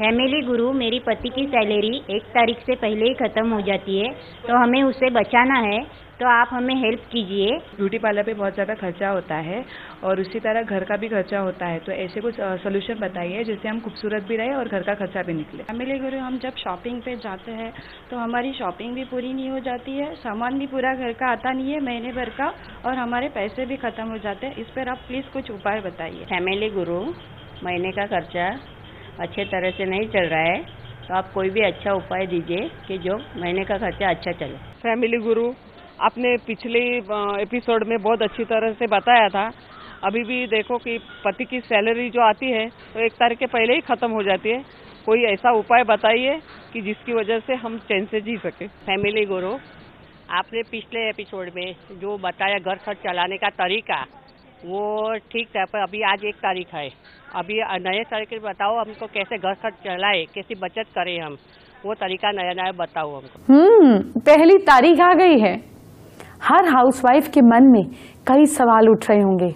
Family गुरु, मेरी पति की सैलरी 1 तारीख से पहले ही खत्म हो जाती है, तो हमें उसे बचाना है, तो आप हमें हेल्प कीजिए। ब्यूटी पार्लर पे बहुत ज़्यादा खर्चा होता है और उसी तरह घर का भी खर्चा होता है, तो ऐसे कुछ सोल्यूशन बताइए जिससे हम खूबसूरत भी रहे और घर का खर्चा भी निकले। फैमिली गुरु, हम जब शॉपिंग पे जाते हैं तो हमारी शॉपिंग भी पूरी नहीं हो जाती है, सामान भी पूरा घर का आता नहीं है महीने भर का, और हमारे पैसे भी खत्म हो जाते हैं। इस पर आप प्लीज़ कुछ उपाय बताइए। फैमिली गुरु, महीने का खर्चा अच्छे तरह से नहीं चल रहा है, तो आप कोई भी अच्छा उपाय दीजिए कि जो महीने का खर्चा अच्छा चले। फैमिली गुरु, आपने पिछले एपिसोड में बहुत अच्छी तरह से बताया था। अभी भी देखो कि पति की सैलरी जो आती है तो 1 तारीख के पहले ही खत्म हो जाती है। कोई ऐसा उपाय बताइए कि जिसकी वजह से हम चैन से जी सके। फैमिली गुरु, आपने पिछले एपिसोड में जो बताया घर खर्च चलाने का तरीका, वो ठीक था, पर अभी आज 1 तारीख है। अभी नए तरीके बताओ हमको, कैसे घर खर्च चलाए, कैसी बचत करें हम, वो तरीका नया नया बताओ हमको। पहली तारीख आ गई है। हर हाउसवाइफ के मन में कई सवाल उठ रहे होंगे।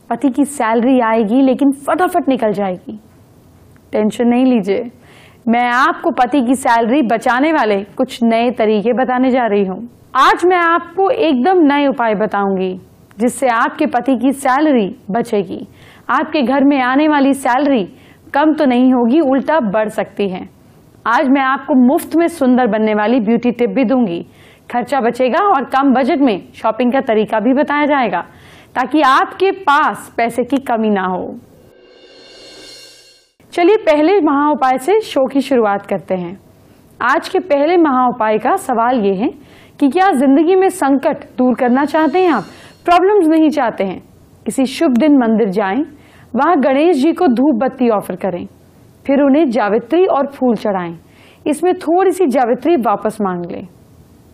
पति की सैलरी आएगी लेकिन फटाफट निकल जाएगी। टेंशन नहीं लीजिए, मैं आपको पति की सैलरी बचाने वाले कुछ नए तरीके बताने जा रही हूँ। आज मैं आपको एकदम नए उपाय बताऊंगी जिससे आपके पति की सैलरी बचेगी। आपके घर में आने वाली सैलरी कम तो नहीं होगी, उल्टा बढ़ सकती है। आज मैं आपको मुफ्त में सुंदर बनने वाली ब्यूटी टिप भी दूंगी। खर्चा बचेगा और कम बजट में शॉपिंग का तरीका भी बताया जाएगा ताकि आपके पास पैसे की कमी ना हो। चलिए पहले महा उपाय से शो की शुरुआत करते हैं। आज के पहले महा उपाय का सवाल ये है कि क्या जिंदगी में संकट दूर करना चाहते हैं आप, प्रॉब्लम्स नहीं चाहते हैं। किसी शुभ दिन मंदिर जाएं, वहां गणेश जी को धूप बत्ती ऑफर करें, फिर उन्हें जावित्री और फूल चढ़ाएं। इसमें थोड़ी सी जावित्री वापस मांग लें।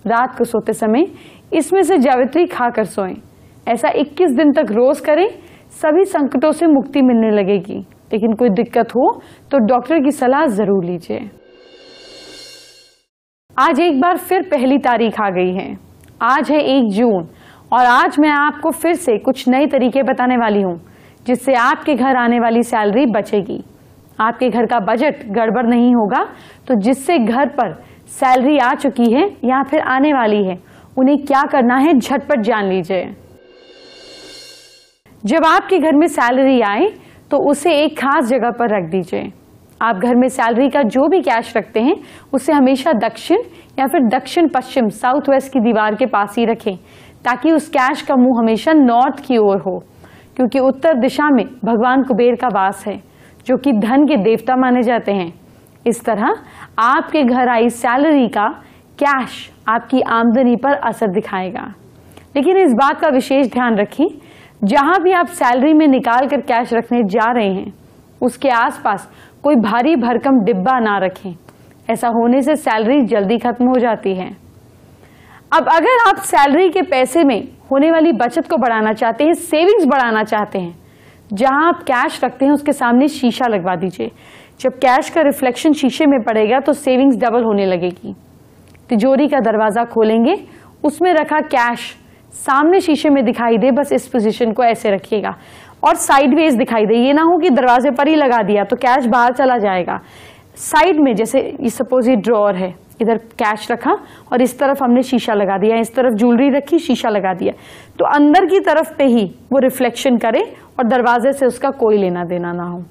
रात को सोते समय इसमें से जावित्री खाकर सोएं। ऐसा 21 दिन तक रोज करें, सभी संकटों से मुक्ति मिलने लगेगी। लेकिन कोई दिक्कत हो तो डॉक्टर की सलाह जरूर लीजिए। आज एक बार फिर पहली तारीख आ गई है। आज है 1 जून और आज मैं आपको फिर से कुछ नए तरीके बताने वाली हूँ जिससे आपके घर आने वाली सैलरी बचेगी। आपके घर का बजट गड़बड़ नहीं होगा, तो जिससे घर पर सैलरी आ चुकी है या फिर आने वाली है, उन्हें क्या करना है झटपट जान लीजिए। जब आपके घर में सैलरी आए तो उसे एक खास जगह पर रख दीजिए। आप घर में सैलरी का जो भी कैश रखते हैं उसे हमेशा दक्षिण या फिर दक्षिण पश्चिम साउथ वेस्ट की दीवार के पास ही रखें ताकि उस कैश का मुंह हमेशा नॉर्थ की ओर हो, क्योंकि उत्तर दिशा में भगवान कुबेर का वास है जो कि धन के देवता माने जाते हैं। इस तरह आपके घर आई सैलरी का कैश आपकी आमदनी पर असर दिखाएगा। लेकिन इस बात का विशेष ध्यान रखें, जहां भी आप सैलरी में निकाल कर कैश रखने जा रहे हैं उसके आसपास कोई भारी भरकम डिब्बा ना रखें। ऐसा होने से सैलरी जल्दी खत्म हो जाती है। अब अगर आप सैलरी के पैसे में होने वाली बचत को बढ़ाना चाहते हैं, सेविंग्स बढ़ाना चाहते हैं, जहां आप कैश रखते हैं उसके सामने शीशा लगवा दीजिए। जब कैश का रिफ्लेक्शन शीशे में पड़ेगा तो सेविंग्स डबल होने लगेगी। तिजोरी का दरवाजा खोलेंगे, उसमें रखा कैश सामने शीशे में दिखाई दे, बस इस पोजीशन को ऐसे रखिएगा और साइडवेज दिखाई दे। ये ना हो कि दरवाजे पर ही लगा दिया तो कैश बाहर चला जाएगा। साइड में, जैसे सपोज ये ड्रॉअर है, इधर कैश रखा और इस तरफ हमने शीशा लगा दिया, इस तरफ ज्वेलरी रखी, शीशा लगा दिया, तो अंदर की तरफ पे ही वो रिफ्लेक्शन करे और दरवाजे से उसका कोई लेना देना ना हो।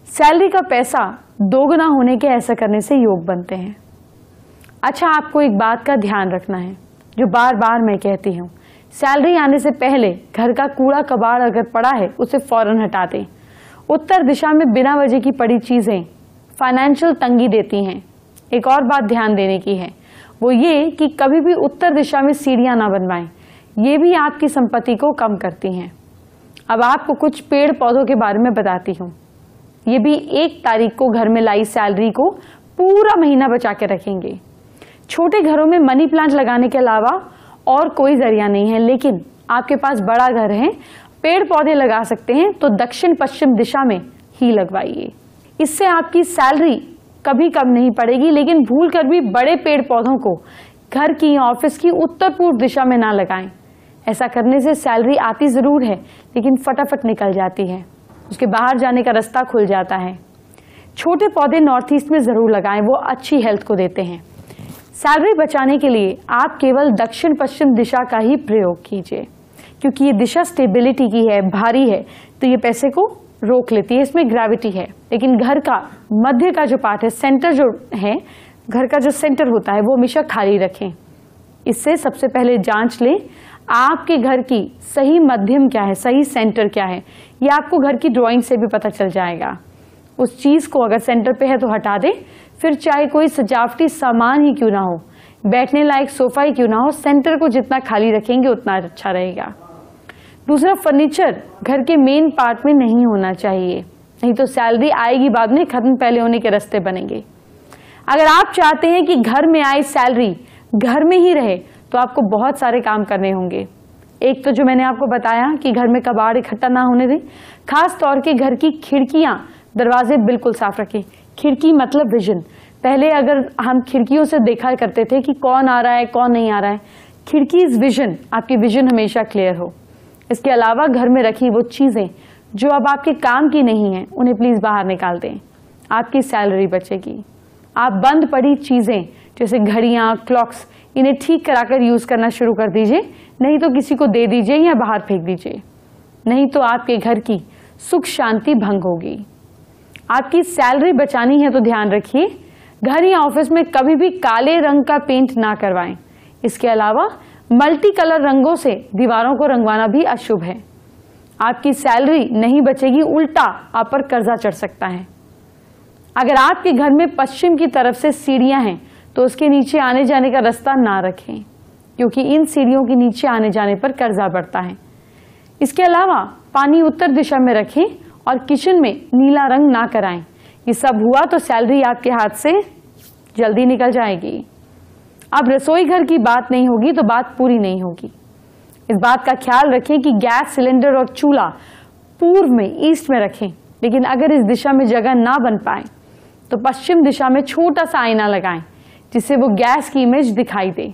सैलरी का पैसा दोगुना होने के ऐसा करने से योग बनते हैं। अच्छा, आपको एक बात का ध्यान रखना है जो बार बार मैं कहती हूँ, सैलरी आने से पहले घर का कूड़ा कबाड़ अगर पड़ा है उसे फौरन हटा दें। उत्तर दिशा में बिना वजह की पड़ी चीजें फाइनेंशियल तंगी देती हैं। एक और बात ध्यान देने की है, वो ये कि कभी भी उत्तर दिशा में सीढ़ियां ना बनवाएं, ये भी आपकी संपत्ति को कम करती हैं। अब आपको कुछ पेड़ पौधों के बारे में बताती हूँ। ये भी 1 तारीख को घर में लाई सैलरी को पूरा महीना बचा के रखेंगे। छोटे घरों में मनी प्लांट लगाने के अलावा और कोई जरिया नहीं है, लेकिन आपके पास बड़ा घर है, पेड़ पौधे लगा सकते हैं तो दक्षिण पश्चिम दिशा में ही लगवाइए। इससे आपकी सैलरी कभी कम नहीं पड़ेगी, लेकिन भूल कर भी बड़े पेड़ पौधों को घर की, ऑफिस की उत्तर पूर्व दिशा में ना लगाएं। ऐसा करने से सैलरी आती जरूर है लेकिन फटाफट निकल जाती है, उसके बाहर जाने का रास्ता खुल जाता है। छोटे पौधे नॉर्थ ईस्ट में ज़रूर लगाएं, वो अच्छी हेल्थ को देते हैं। सैलरी बचाने के लिए आप केवल दक्षिण पश्चिम दिशा का ही प्रयोग कीजिए, क्योंकि ये दिशा स्टेबिलिटी की है, भारी है, तो ये पैसे को रोक लेती है, इसमें ग्रेविटी है। लेकिन घर का मध्य का जो पार्ट है, सेंटर जो है, घर का जो सेंटर होता है, वो हमेशा खाली रखें। इससे सबसे पहले जांच लें आपके घर की सही मध्यम क्या है, सही सेंटर क्या है। ये आपको घर की ड्राइंग से भी पता चल जाएगा। उस चीज़ को अगर सेंटर पे है तो हटा दें, फिर चाहे कोई सजावटी सामान ही क्यों ना हो, बैठने लायक सोफा ही क्यों ना हो, सेंटर को जितना खाली रखेंगे उतना अच्छा रहेगा। दूसरा, फर्नीचर घर के मेन पार्ट में नहीं होना चाहिए, नहीं तो सैलरी आएगी बाद में, खत्म पहले होने के रास्ते बनेंगे। अगर आप चाहते हैं कि घर में आए सैलरी घर में ही रहे तो आपको बहुत सारे काम करने होंगे। एक तो जो मैंने आपको बताया कि घर में कबाड़ इकट्ठा ना होने दें, खास तौर के घर की खिड़कियां दरवाजे बिल्कुल साफ रखें। खिड़की मतलब विजन। पहले अगर हम खिड़कियों से देखा करते थे कि कौन आ रहा है कौन नहीं आ रहा है, खिड़की इज विजन, आपकी विजन हमेशा क्लियर हो। इसके अलावा घर में रखी वो चीजें जो अब आपके काम की नहीं है, उन्हें प्लीज बाहर निकाल दें, आपकी सैलरी बचेगी। आप बंद पड़ी चीजें जैसे घड़ियां, क्लॉक्स, इन्हें ठीक कराकर यूज करना शुरू कर दीजिए, नहीं तो किसी को दे दीजिए या बाहर फेंक दीजिए, नहीं तो आपके घर की सुख शांति भंग होगी। आपकी सैलरी बचानी है तो ध्यान रखिए घर या ऑफिस में कभी भी काले रंग का पेंट ना करवाएं। इसके अलावा मल्टी कलर रंगों से दीवारों को रंगवाना भी अशुभ है। आपकी सैलरी नहीं बचेगी, उल्टा आप पर कर्जा चढ़ सकता है। अगर आपके घर में पश्चिम की तरफ से सीढ़ियां हैं तो उसके नीचे आने जाने का रास्ता ना रखें, क्योंकि इन सीढ़ियों के नीचे आने जाने पर कर्जा बढ़ता है। इसके अलावा पानी उत्तर दिशा में रखें और किचन में नीला रंग ना कराएं। ये सब हुआ तो सैलरी आपके हाथ से जल्दी निकल जाएगी। अब रसोई घर की बात नहीं होगी तो बात पूरी नहीं होगी। इस बात का ख्याल रखें कि गैस सिलेंडर और चूल्हा पूर्व में, ईस्ट में रखें, लेकिन अगर इस दिशा में जगह ना बन पाए तो पश्चिम दिशा में छोटा सा आईना लगाएं जिससे वो गैस की इमेज दिखाई दे।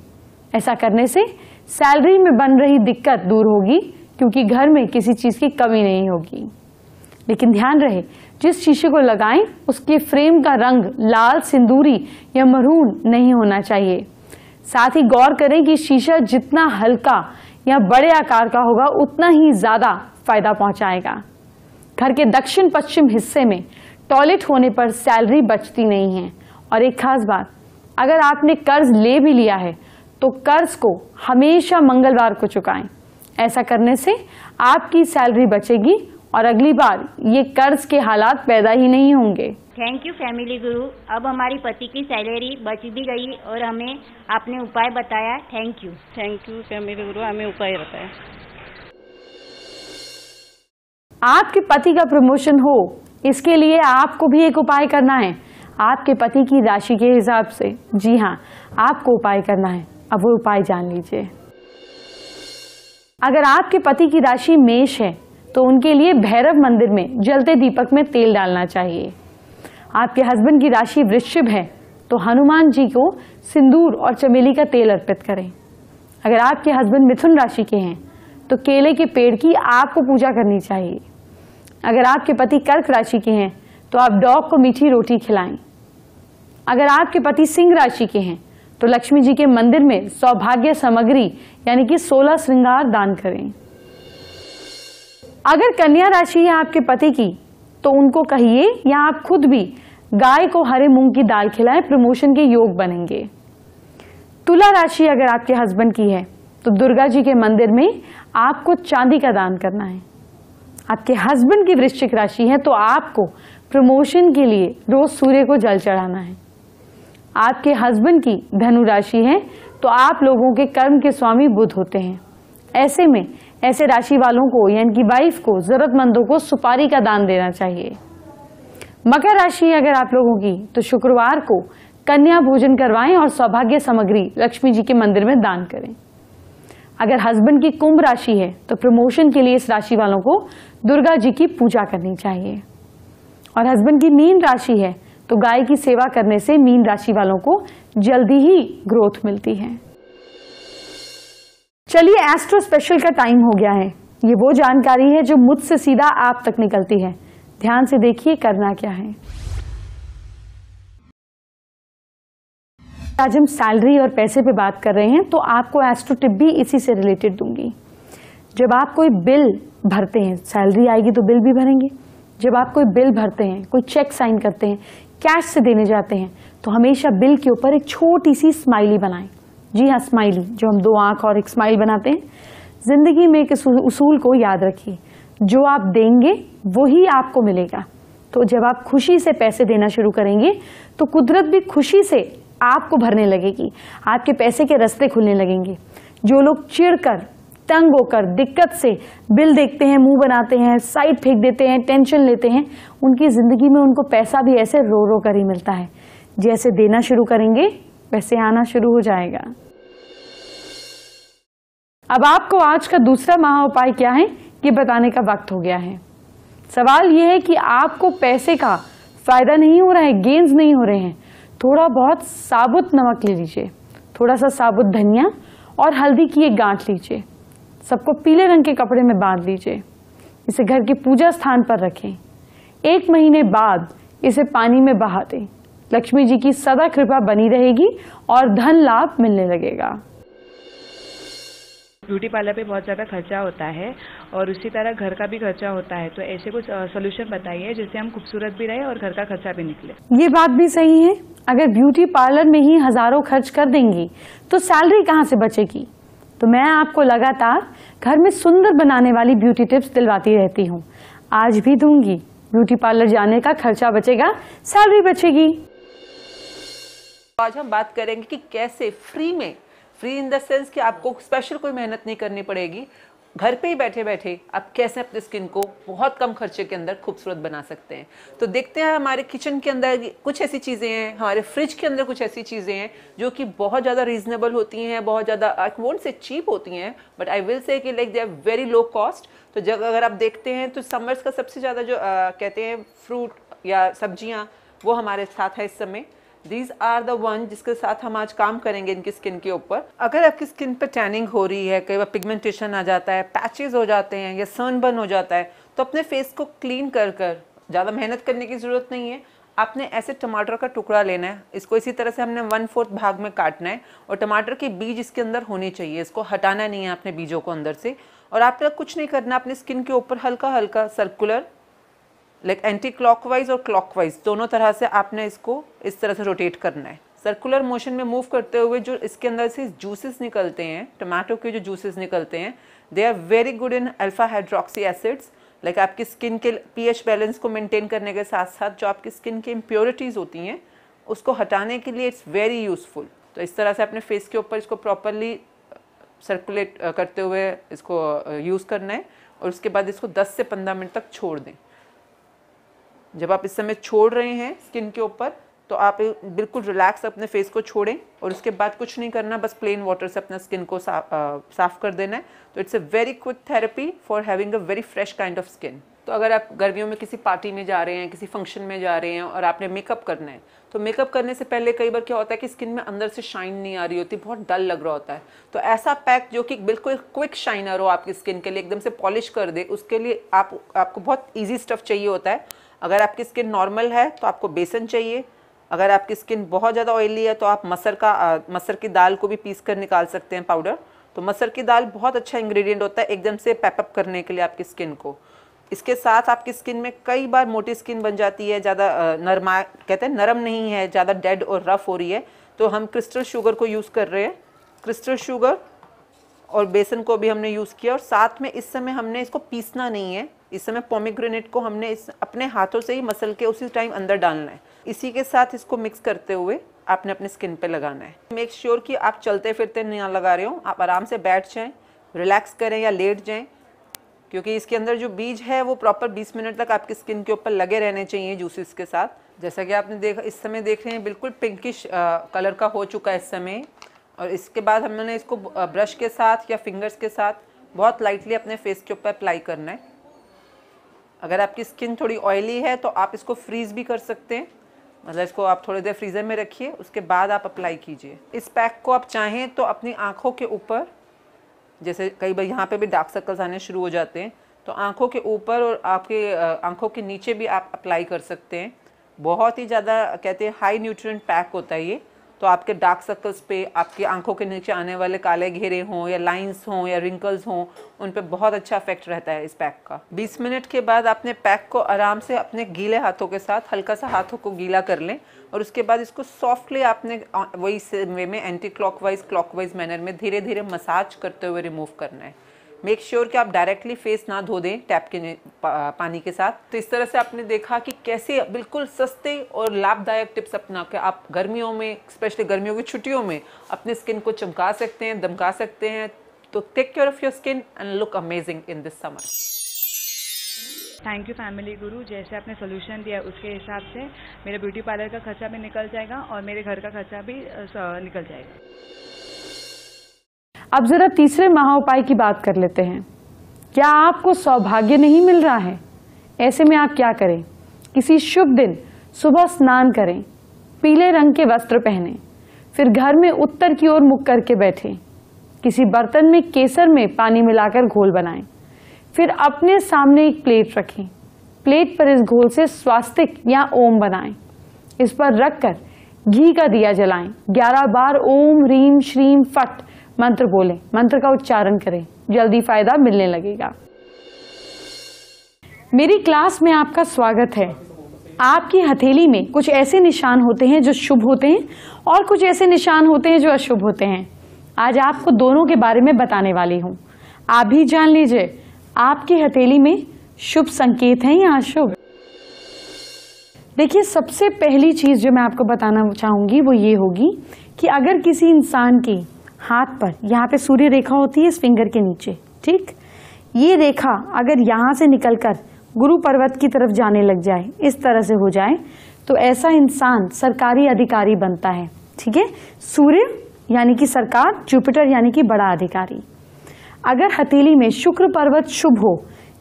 ऐसा करने से सैलरी में बन रही दिक्कत दूर होगी, क्योंकि घर में किसी चीज की कमी नहीं होगी। लेकिन ध्यान रहे, जिस शीशे को लगाएं उसके फ्रेम का रंग लाल, सिंदूरी या मरून नहीं होना चाहिए। साथ ही गौर करें कि शीशा जितना हल्का या बड़े आकार का होगा उतना ही ज्यादा फायदा पहुंचाएगा। घर के दक्षिण पश्चिम हिस्से में टॉयलेट होने पर सैलरी बचती नहीं है। और एक खास बात, अगर आपने कर्ज ले भी लिया है तो कर्ज को हमेशा मंगलवार को चुकाएं। ऐसा करने से आपकी सैलरी बचेगी और अगली बार ये कर्ज के हालात पैदा ही नहीं होंगे। थैंक यू फैमिली गुरु। अब हमारी पति की सैलरी बच भी गई और हमें आपने उपाय बताया। थैंक यू फैमिली गुरु, हमें उपाय बताया। आपके पति का प्रमोशन हो, इसके लिए आपको भी एक उपाय करना है, आपके पति की राशि के हिसाब से। जी हाँ, आपको उपाय करना है। अब वो उपाय जान लीजिए। अगर आपके पति की राशि मेष है तो उनके लिए भैरव मंदिर में जलते दीपक में तेल डालना चाहिए। आपके हस्बैंड की राशि वृश्चिक है तो हनुमान जी को सिंदूर और चमेली का तेल अर्पित करें। अगर आपके हस्बैंड मिथुन राशि के हैं तो केले के पेड़ की आपको पूजा करनी चाहिए। अगर आपके पति कर्क राशि के हैं तो आप डॉग को मीठी रोटी खिलाएं। अगर आपके पति सिंह राशि के हैं तो लक्ष्मी जी के मंदिर में सौभाग्य सामग्री यानी कि 16 श्रृंगार दान करें। अगर कन्या राशि है आपके पति की तो उनको कहिए या आप खुद भी गाय को हरे मूंग की दाल खिलाएं, प्रमोशन के योग बनेंगे। तुला राशि अगर आपके हस्बैंड की है तो दुर्गा जी के मंदिर में आपको चांदी का दान करना है। आपके हस्बैंड की वृश्चिक राशि है तो आपको प्रमोशन के लिए रोज सूर्य को जल चढ़ाना है। आपके हस्बैंड की धनु राशि है तो आप लोगों के कर्म के स्वामी बुध होते हैं। ऐसे में ऐसे राशि वालों को या इनकी वाइफ को, जरूरतमंदों को सुपारी का दान देना चाहिए। मकर राशि अगर आप लोगों की तो शुक्रवार को कन्या भोजन करवाएं और सौभाग्य सामग्री लक्ष्मी जी के मंदिर में दान करें। अगर हस्बैंड की कुंभ राशि है तो प्रमोशन के लिए इस राशि वालों को दुर्गा जी की पूजा करनी चाहिए। और हस्बैंड की मीन राशि है तो गाय की सेवा करने से मीन राशि वालों को जल्दी ही ग्रोथ मिलती है। चलिए, एस्ट्रो स्पेशल का टाइम हो गया है। ये वो जानकारी है जो मुझसे सीधा आप तक निकलती है। ध्यान से देखिए करना क्या है। आज हम सैलरी और पैसे पे बात कर रहे हैं तो आपको एस्ट्रो टिप भी इसी से रिलेटेड दूंगी। जब आप कोई बिल भरते हैं, सैलरी आएगी तो बिल भी भरेंगे। जब आप कोई बिल भरते हैं, कोई चेक साइन करते हैं, कैश से देने जाते हैं, तो हमेशा बिल के ऊपर एक छोटी सी स्माइली बनाएं। जी हाँ, स्माइली, जो हम 2 आंख और एक स्माइल बनाते हैं। जिंदगी में एक उसूल को याद रखिए, जो आप देंगे वही आपको मिलेगा। तो जब आप खुशी से पैसे देना शुरू करेंगे तो कुदरत भी खुशी से आपको भरने लगेगी, आपके पैसे के रास्ते खुलने लगेंगे। जो लोग चिढ़कर, तंग होकर, दिक्कत से बिल देखते हैं, मुंह बनाते हैं, साइड फेंक देते हैं, टेंशन लेते हैं, उनकी जिंदगी में उनको पैसा भी ऐसे रो रो कर ही मिलता है। जैसे देना शुरू करेंगे वैसे आना शुरू हो जाएगा। अब आपको आज का दूसरा महा उपाय क्या है ये बताने का वक्त हो गया है। सवाल यह है कि आपको पैसे का फायदा नहीं हो रहा है, गेन्स नहीं हो रहे हैं, थोड़ा बहुत साबुत नमक ले लीजिए, थोड़ा सा साबुत धनिया और हल्दी की एक गांठ लीजिए, सबको पीले रंग के कपड़े में बांध लीजिए, इसे घर के पूजा स्थान पर रखें। 1 महीने बाद इसे पानी में बहा दें। लक्ष्मी जी की सदा कृपा बनी रहेगी और धन लाभ मिलने लगेगा। ब्यूटी पार्लर पे बहुत ज़्यादा खर्चा होता है और उसी तरह घर का भी खर्चा होता है, तो ऐसे कुछ सोल्यूशन बताइए जिससे हम खूबसूरत भी रहे और घर का खर्चा भी निकले। ये बात भी सही है, अगर ब्यूटी पार्लर में ही हजारों खर्च कर देंगी तो सैलरी कहाँ से बचेगी। तो मैं आपको लगातार घर में सुंदर बनाने वाली ब्यूटी टिप्स दिलवाती रहती हूँ, आज भी दूंगी। ब्यूटी पार्लर जाने का खर्चा बचेगा, सैलरी बचेगी। आज हम बात करेंगे कि कैसे फ्री इन द सेंस कि आपको स्पेशल कोई मेहनत नहीं करनी पड़ेगी, घर पे ही बैठे बैठे आप कैसे अपने स्किन को बहुत कम खर्चे के अंदर खूबसूरत बना सकते हैं। तो देखते हैं हमारे किचन के अंदर कुछ ऐसी चीज़ें हैं, हमारे फ्रिज के अंदर कुछ ऐसी चीज़ें हैं जो कि बहुत ज़्यादा रीजनेबल होती हैं, बहुत ज़्यादा आई वोंट से चीप होती हैं, बट आई विल से कि like they are very low cost. तो जब अगर आप देखते हैं तो समर्स का सबसे ज़्यादा जो कहते हैं फ्रूट या सब्जियाँ वो हमारे साथ है इस समय। These are the one जिसके साथ हम आज काम करेंगे इनकी स्किन के ऊपर। अगर आपकी स्किन पर टैनिंग हो रही है, कई बार पिगमेंटेशन आ जाता है, पैचेस हो जाते हैं या सनबर्न हो जाता है, तो अपने फेस को क्लीन कर ज़्यादा मेहनत करने की ज़रूरत नहीं है। आपने ऐसे टमाटर का टुकड़ा लेना है, इसको इसी तरह से हमने 1/4 भाग में काटना है और टमाटर के बीज इसके अंदर होने चाहिए, इसको हटाना नहीं है आपने बीजों को अंदर से। और आपने कुछ नहीं करना, अपनी स्किन के ऊपर हल्का हल्का सर्कुलर लाइक एंटी क्लॉकवाइज और क्लॉकवाइज दोनों तरह से आपने इसको इस तरह से रोटेट करना है। सर्कुलर मोशन में मूव करते हुए जो इसके अंदर से जूसेस निकलते हैं, टमाटो के जो जूसेस निकलते हैं, they are very good in alpha hydroxy acids. Like आपकी स्किन के पीएच बैलेंस को मेंटेन करने के साथ साथ जो आपकी स्किन की इम्प्योरिटीज़ होती हैं उसको हटाने के लिए इट्स वेरी यूजफुल। तो इस तरह से अपने फेस के ऊपर इसको प्रॉपरली सर्कुलेट करते हुए इसको यूज़ करना है और उसके बाद इसको 10 से 15 मिनट तक छोड़ दें। जब आप इस समय छोड़ रहे हैं स्किन के ऊपर तो आप बिल्कुल रिलैक्स अपने फेस को छोड़ें और उसके बाद कुछ नहीं करना, बस प्लेन वाटर से अपना स्किन को साफ कर देना है। तो it's a very quick therapy for having a very fresh kind of skin. तो अगर आप गर्मियों में किसी पार्टी में जा रहे हैं, किसी फंक्शन में जा रहे हैं और आपने मेकअप करना है, तो मेकअप करने से पहले कई बार क्या होता है कि स्किन में अंदर से शाइन नहीं आ रही होती, बहुत डल लग रहा होता है। तो ऐसा पैक जो कि बिल्कुल क्विक शाइनर हो आपकी स्किन के लिए, एकदम से पॉलिश कर दे, उसके लिए आपको बहुत ईजी स्टफ चाहिए होता है। अगर आपकी स्किन नॉर्मल है तो आपको बेसन चाहिए, अगर आपकी स्किन बहुत ज़्यादा ऑयली है तो आप मसर की दाल को भी पीस कर निकाल सकते हैं पाउडर। तो मसर की दाल बहुत अच्छा इंग्रेडिएंट होता है एकदम से पैपअप करने के लिए आपकी स्किन को। इसके साथ आपकी स्किन में कई बार मोटी स्किन बन जाती है, ज़्यादा कहते हैं नरम नहीं है, ज़्यादा डेड और रफ हो रही है, तो हम क्रिस्टल शुगर को यूज़ कर रहे हैं। क्रिस्टल शुगर और बेसन को भी हमने यूज़ किया और साथ में इस समय हमने इसको पीसना नहीं है, इस समय पोमीग्रेनेट को हमने अपने हाथों से ही मसल के उसी टाइम अंदर डालना है। इसी के साथ इसको मिक्स करते हुए आपने अपने स्किन पे लगाना है। मेक श्योर कि आप चलते फिरते नहीं लगा रहे हो, आप आराम से बैठ जाएं, रिलैक्स करें या लेट जाएं, क्योंकि इसके अंदर जो बीज है वो प्रॉपर 20 मिनट तक आपकी स्किन के ऊपर लगे रहने चाहिए जूसेस के साथ। जैसा कि आपने देखा, इस समय देख रहे हैं बिल्कुल पिंकिश कलर का हो चुका है इस समय। और इसके बाद हमने इसको ब्रश के साथ या फिंगर्स के साथ बहुत लाइटली अपने फेस के ऊपर अप्लाई करना है। अगर आपकी स्किन थोड़ी ऑयली है तो आप इसको फ्रीज़ भी कर सकते हैं, मतलब इसको आप थोड़ी देर फ्रीज़र में रखिए, उसके बाद आप अप्लाई कीजिए। इस पैक को आप चाहें तो अपनी आँखों के ऊपर, जैसे कई बार यहाँ पे भी डार्क सर्कल्स आने शुरू हो जाते हैं, तो आँखों के ऊपर और आपके आँखों के नीचे भी आप अप्लाई कर सकते हैं। बहुत ही ज़्यादा कहते हैं हाई न्यूट्रिएंट पैक होता है ये, तो आपके डार्क सर्कल्स पे, आपकी आंखों के नीचे आने वाले काले घेरे हों या लाइंस हों या रिंकल्स हों, उन पे बहुत अच्छा इफेक्ट रहता है इस पैक का। 20 मिनट के बाद आपने पैक को आराम से अपने गीले हाथों के साथ हल्का सा हाथों को गीला कर लें और उसके बाद इसको सॉफ्टली आपने वही वे में एंटी क्लॉकवाइज मैनर में धीरे धीरे मसाज करते हुए रिमूव करना है। मेक श्योर कि आप डायरेक्टली फेस ना धो दें टैप के पानी के साथ। तो इस तरह से आपने देखा कि कैसे बिल्कुल सस्ते और लाभदायक टिप्स अपना के आप गर्मियों में, स्पेशली गर्मियों की छुट्टियों में अपने स्किन को चमका सकते हैं, दमका सकते हैं। तो take care of your skin and look amazing in this summer. Thank you family Guru, जैसे आपने सोल्यूशन दिया उसके हिसाब से मेरे ब्यूटी पार्लर का खर्चा भी निकल जाएगा और मेरे घर का खर्चा भी निकल जाएगा। अब जरा तीसरे महा उपाय की बात कर लेते हैं। क्या आपको सौभाग्य नहीं मिल रहा है? ऐसे में आप क्या करें? किसी शुभ दिन सुबह स्नान करें, पीले रंग के वस्त्र पहनें, फिर घर में उत्तर की ओर मुख करके बैठें, किसी बर्तन में केसर में पानी मिलाकर घोल बनाएं, फिर अपने सामने एक प्लेट रखें, प्लेट पर इस घोल से स्वास्तिक या ओम बनाएं, इस पर रखकर घी का दिया जलाएं, 11 बार ओम ह्रीम श्रीम फट मंत्र बोलें, मंत्र का उच्चारण करें, जल्दी फायदा मिलने लगेगा। मेरी क्लास में आपका स्वागत है। आपकी हथेली में कुछ ऐसे निशान होते हैं जो शुभ होते हैं और कुछ ऐसे निशान होते हैं जो अशुभ होते हैं। आज आपको दोनों के बारे में बताने वाली हूँ। आप भी जान लीजिए आपकी हथेली में शुभ संकेत हैं या अशुभ। देखिए, सबसे पहली चीज जो मैं आपको बताना चाहूंगी वो ये होगी कि अगर किसी इंसान की हाथ पर यहाँ पे सूर्य रेखा होती है इस फिंगर के नीचे, ठीक, ये रेखा अगर यहाँ से निकलकर गुरु पर्वत की तरफ जाने लग जाए, इस तरह से हो जाए, तो ऐसा इंसान सरकारी अधिकारी बनता है। ठीक है, सूर्य यानी कि सरकार, जुपिटर यानी कि बड़ा अधिकारी। अगर हथेली में शुक्र पर्वत शुभ हो,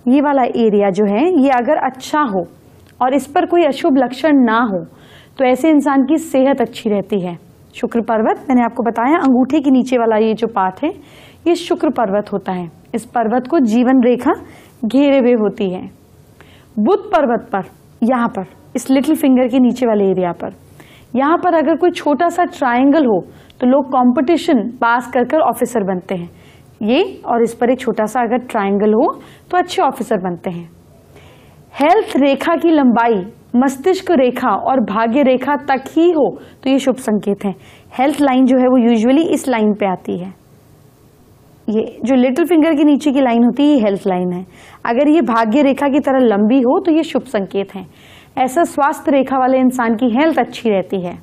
ये वाला एरिया जो है ये अगर अच्छा हो और इस पर कोई अशुभ लक्षण ना हो, तो ऐसे इंसान की सेहत अच्छी रहती है। शुक्र पर्वत मैंने आपको बताया, अंगूठे के नीचे वाला ये जो पार्ट है ये शुक्र पर्वत होता है। इस पर्वत को जीवन रेखा घेरे हुए होती है। बुध पर्वत पर, यहाँ पर इस लिटिल फिंगर के नीचे वाले एरिया पर, यहाँ पर अगर कोई छोटा सा ट्रायंगल हो तो लोग कंपटीशन पास कर कर ऑफिसर बनते हैं। ये और इस पर एक छोटा सा अगर ट्रायंगल हो तो अच्छे ऑफिसर बनते हैं। हेल्थ रेखा की लंबाई मस्तिष्क रेखा और भाग्य रेखा तक ही हो तो ये शुभ संकेत है। हेल्थ लाइन जो है वो यूजुअली इस लाइन पे आती है। ये जो लिटिल फिंगर के नीचे की लाइन होती है ये हेल्थ लाइन है। अगर ये भाग्य रेखा की तरह लंबी हो तो ये शुभ संकेत है। ऐसा स्वास्थ्य रेखा वाले इंसान की हेल्थ अच्छी रहती है।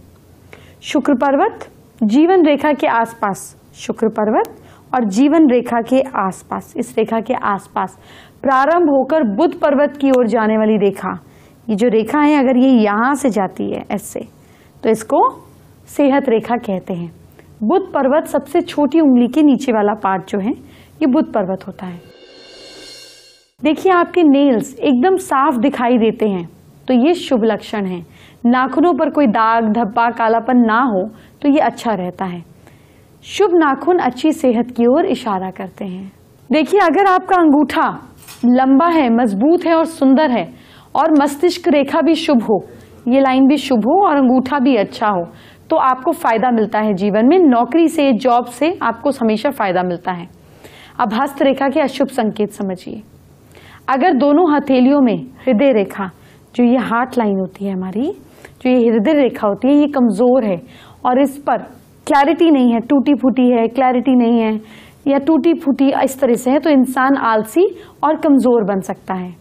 शुक्र पर्वत जीवन रेखा के आसपास, शुक्र पर्वत और जीवन रेखा के आसपास, इस रेखा के आसपास प्रारंभ होकर बुध पर्वत की ओर जाने वाली रेखा, ये जो रेखा है अगर ये यहाँ से जाती है ऐसे, तो इसको सेहत रेखा कहते हैं। बुध पर्वत सबसे छोटी उंगली के नीचे वाला पार्ट जो है ये बुध पर्वत होता है। देखिए, आपके नेल्स एकदम साफ दिखाई देते हैं तो ये शुभ लक्षण है। नाखूनों पर कोई दाग धब्बा कालापन ना हो तो ये अच्छा रहता है। शुभ नाखून अच्छी सेहत की ओर इशारा करते हैं। देखिए, अगर आपका अंगूठा लंबा है, मजबूत है और सुंदर है और मस्तिष्क रेखा भी शुभ हो, ये लाइन भी शुभ हो और अंगूठा भी अच्छा हो, तो आपको फायदा मिलता है जीवन में। नौकरी से, जॉब से आपको हमेशा फायदा मिलता है। अब हस्त रेखा के अशुभ संकेत समझिए। अगर दोनों हथेलियों में हृदय रेखा, जो ये हार्ट लाइन होती है हमारी, जो ये हृदय रेखा होती है, ये कमजोर है और इस पर क्लैरिटी नहीं है, टूटी फूटी है, क्लैरिटी नहीं है या टूटी फूटी इस तरह से है, तो इंसान आलसी और कमजोर बन सकता है।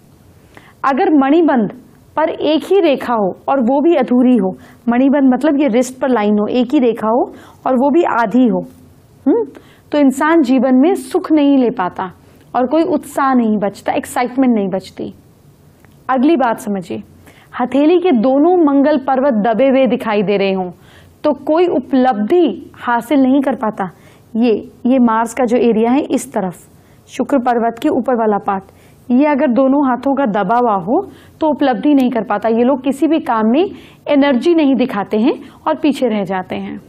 अगर मणिबंध पर एक ही रेखा हो और वो भी अधूरी हो, मणिबंध मतलब ये रिस्ट पर लाइन हो, एक ही रेखा हो और वो भी आधी हो, तो इंसान जीवन में सुख नहीं ले पाता और कोई उत्साह नहीं बचता, एक्साइटमेंट नहीं बचती। अगली बात समझिए, हथेली के दोनों मंगल पर्वत दबे हुए दिखाई दे रहे हों तो कोई उपलब्धि हासिल नहीं कर पाता। ये मार्स का जो एरिया है इस तरफ, शुक्र पर्वत के ऊपर वाला पार्ट, ये अगर दोनों हाथों का दबा हुआ हो तो उपलब्धि नहीं कर पाता। ये लोग किसी भी काम में एनर्जी नहीं दिखाते हैं और पीछे रह जाते हैं।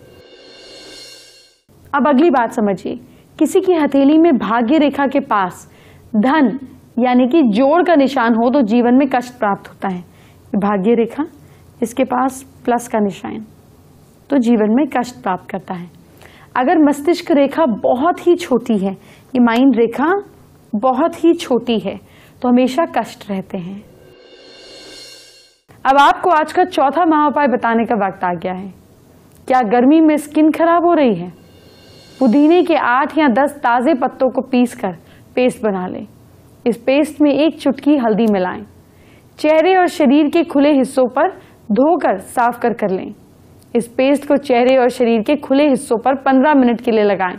अब अगली बात समझिए, किसी की हथेली में भाग्य रेखा के पास धन यानी कि जोड़ का निशान हो तो जीवन में कष्ट प्राप्त होता है। भाग्य रेखा, इसके पास प्लस का निशान, तो जीवन में कष्ट प्राप्त करता है। अगर मस्तिष्क रेखा बहुत ही छोटी है, ये माइंड रेखा बहुत ही छोटी है, तो हमेशा कष्ट रहते हैं। अब आपको आज का चौथा महाउपाय बताने का वक्त आ गया है। क्या गर्मी में स्किन खराब हो रही है? पुदीने के 8 या 10 ताजे पत्तों को पीसकर पेस्ट बना लें। इस पेस्ट में 1 चुटकी हल्दी मिलाएं। चेहरे और शरीर के खुले हिस्सों पर धोकर साफ कर लें। इस पेस्ट को चेहरे और शरीर के खुले हिस्सों पर 15 मिनट के लिए लगाएं।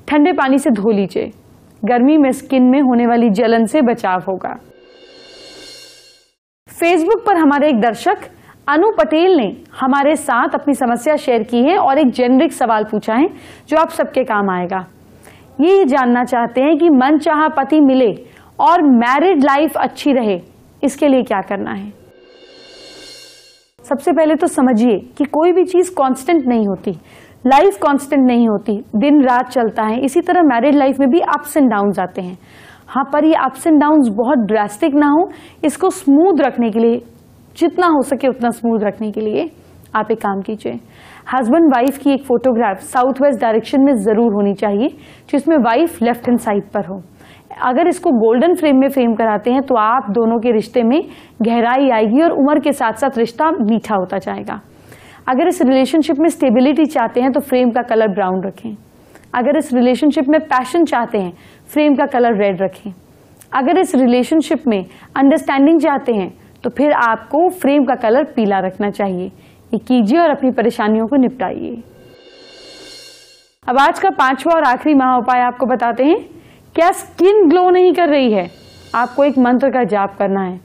ठंडे पानी से धो लीजिए। गर्मी में स्किन में होने वाली जलन से बचाव होगा। फेसबुक पर हमारे एक दर्शक अनु पटेल ने हमारे साथ अपनी समस्या शेयर की है और एक जेनरिक सवाल पूछा है जो आप सबके काम आएगा। ये जानना चाहते हैं कि मनचाहा पति मिले और मैरिड लाइफ अच्छी रहे, इसके लिए क्या करना है। सबसे पहले तो समझिए कि कोई भी चीज कांस्टेंट नहीं होती, लाइफ कांस्टेंट नहीं होती, दिन रात चलता है। इसी तरह मैरिड लाइफ में भी अप्स एंड डाउन्स आते हैं। हाँ, पर ये अप्स एंड डाउन्स बहुत ड्रास्टिक ना हो, इसको स्मूथ रखने के लिए, जितना हो सके उतना स्मूथ रखने के लिए आप एक काम कीजिए। हस्बैंड वाइफ की एक फोटोग्राफ साउथ वेस्ट डायरेक्शन में जरूर होनी चाहिए, जिसमें वाइफ लेफ्ट हैंड साइड पर हो। अगर इसको गोल्डन फ्रेम में फ्रेम कराते हैं तो आप दोनों के रिश्ते में गहराई आएगी और उम्र के साथ साथ रिश्ता मीठा होता जाएगा। अगर इस रिलेशनशिप में स्टेबिलिटी चाहते हैं तो फ्रेम का कलर ब्राउन रखें। अगर इस रिलेशनशिप में पैशन चाहते हैं, फ्रेम का कलर रेड रखें। अगर इस रिलेशनशिप में अंडरस्टैंडिंग चाहते हैं तो फिर आपको फ्रेम का कलर पीला रखना चाहिए। ये कीजिए और अपनी परेशानियों को निपटाइए। अब आज का 5वां और आखिरी महाउपाय आपको बताते हैं। क्या स्किन ग्लो नहीं कर रही है? आपको एक मंत्र का जाप करना है।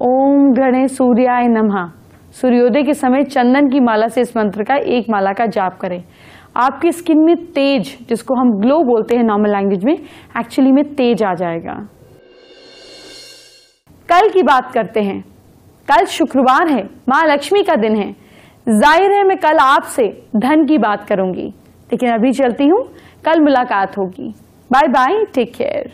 ओम गणेश सूर्याय नमः। सूर्योदय के समय चंदन की माला से इस मंत्र का एक माला का जाप करें। आपकी स्किन में तेज, जिसको हम ग्लो बोलते हैं नॉर्मल लैंग्वेज में, एक्चुअली में तेज आ जाएगा। कल की बात करते हैं। कल शुक्रवार है, माँ लक्ष्मी का दिन है। जाहिर है मैं कल आपसे धन की बात करूंगी, लेकिन अभी चलती हूं, कल मुलाकात होगी। Bye bye, take care.